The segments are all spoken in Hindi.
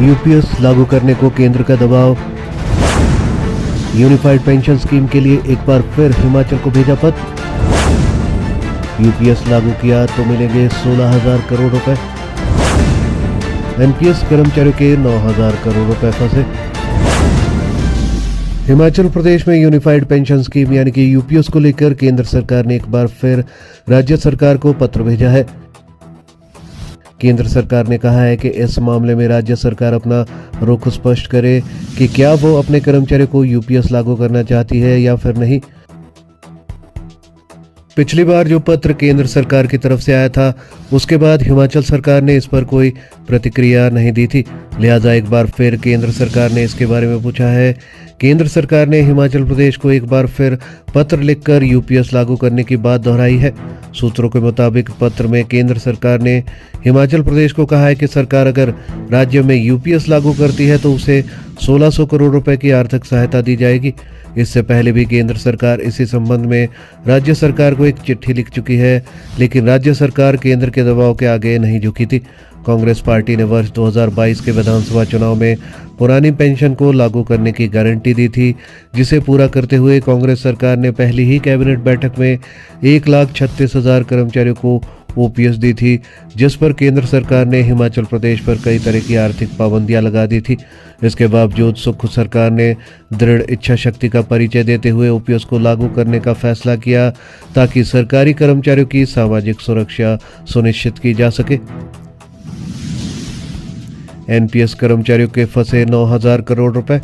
यूपीएस लागू करने को केंद्र का दबाव। यूनिफाइड पेंशन स्कीम के लिए एक बार फिर हिमाचल को भेजा पत्र। यूपीएस लागू किया तो मिलेंगे 16,000 करोड़ रुपए। एनपीएस कर्मचारियों के 9,000 करोड़ रुपए फंसे। हिमाचल प्रदेश में यूनिफाइड पेंशन स्कीम यानी कि यूपीएस को लेकर केंद्र सरकार ने एक बार फिर राज्य सरकार को पत्र भेजा है। केंद्र सरकार ने कहा है कि इस मामले में राज्य सरकार अपना रुख स्पष्ट करे कि क्या वो अपने कर्मचारियों को यूपीएस लागू करना चाहती है या फिर नहीं। पिछली बार जो पत्र केंद्र सरकार की तरफ से आया था उसके बाद हिमाचल सरकार ने इस पर कोई प्रतिक्रिया नहीं दी थी, लिहाजा एक बार फिर केंद्र सरकार ने इसके बारे में पूछा है। केंद्र सरकार ने हिमाचल प्रदेश को एक बार फिर पत्र लिखकर यूपीएस लागू करने की बात दोहराई है। सूत्रों के मुताबिक पत्र में केंद्र सरकार ने हिमाचल प्रदेश को कहा है कि सरकार अगर राज्य में यूपीएस लागू करती है तो उसे 1600 करोड़ रुपए की आर्थिक सहायता दी जाएगी। इससे पहले भी केंद्र सरकार इसी संबंध में राज्य सरकार को एक चिट्ठी लिख चुकी है, लेकिन राज्य सरकार केंद्र के दबाव के आगे नहीं झुकी थी। कांग्रेस पार्टी ने वर्ष 2022 के विधानसभा चुनाव में पुरानी पेंशन को लागू करने की गारंटी दी थी, जिसे पूरा करते हुए कांग्रेस सरकार ने पहली ही कैबिनेट बैठक में 1,36,000 कर्मचारियों को ओपीएस दी थी, जिस पर केंद्र सरकार ने हिमाचल प्रदेश पर कई तरह की आर्थिक पाबंदियां लगा दी थी। इसके बावजूद सुख सरकार ने दृढ़ इच्छा शक्ति का परिचय देते हुए ओपीएस को लागू करने का फैसला किया ताकि सरकारी कर्मचारियों की सामाजिक सुरक्षा सुनिश्चित की जा सके। एनपीएस कर्मचारियों के फंसे 9,000 करोड़ रुपए।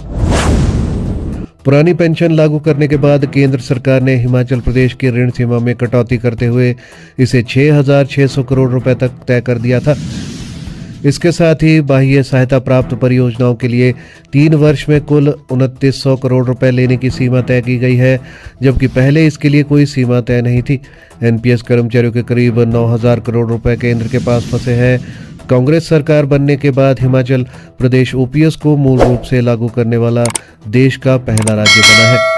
पुरानी पेंशन लागू करने के बाद केंद्र सरकार ने हिमाचल प्रदेश की ऋण सीमा में कटौती करते हुए इसे 6,600 करोड़ रुपए तक तय कर दिया था। इसके साथ ही बाह्य सहायता प्राप्त परियोजनाओं के लिए 3 वर्ष में कुल 2900 करोड़ रुपए लेने की सीमा तय की गई है, जबकि पहले इसके लिए कोई सीमा तय नहीं थी। एनपीएस कर्मचारियों के करीब 9,000 करोड़ रुपए केंद्र के पास फंसे हैं। कांग्रेस सरकार बनने के बाद हिमाचल प्रदेश ओपीएस को मूल रूप से लागू करने वाला देश का पहला राज्य बना है।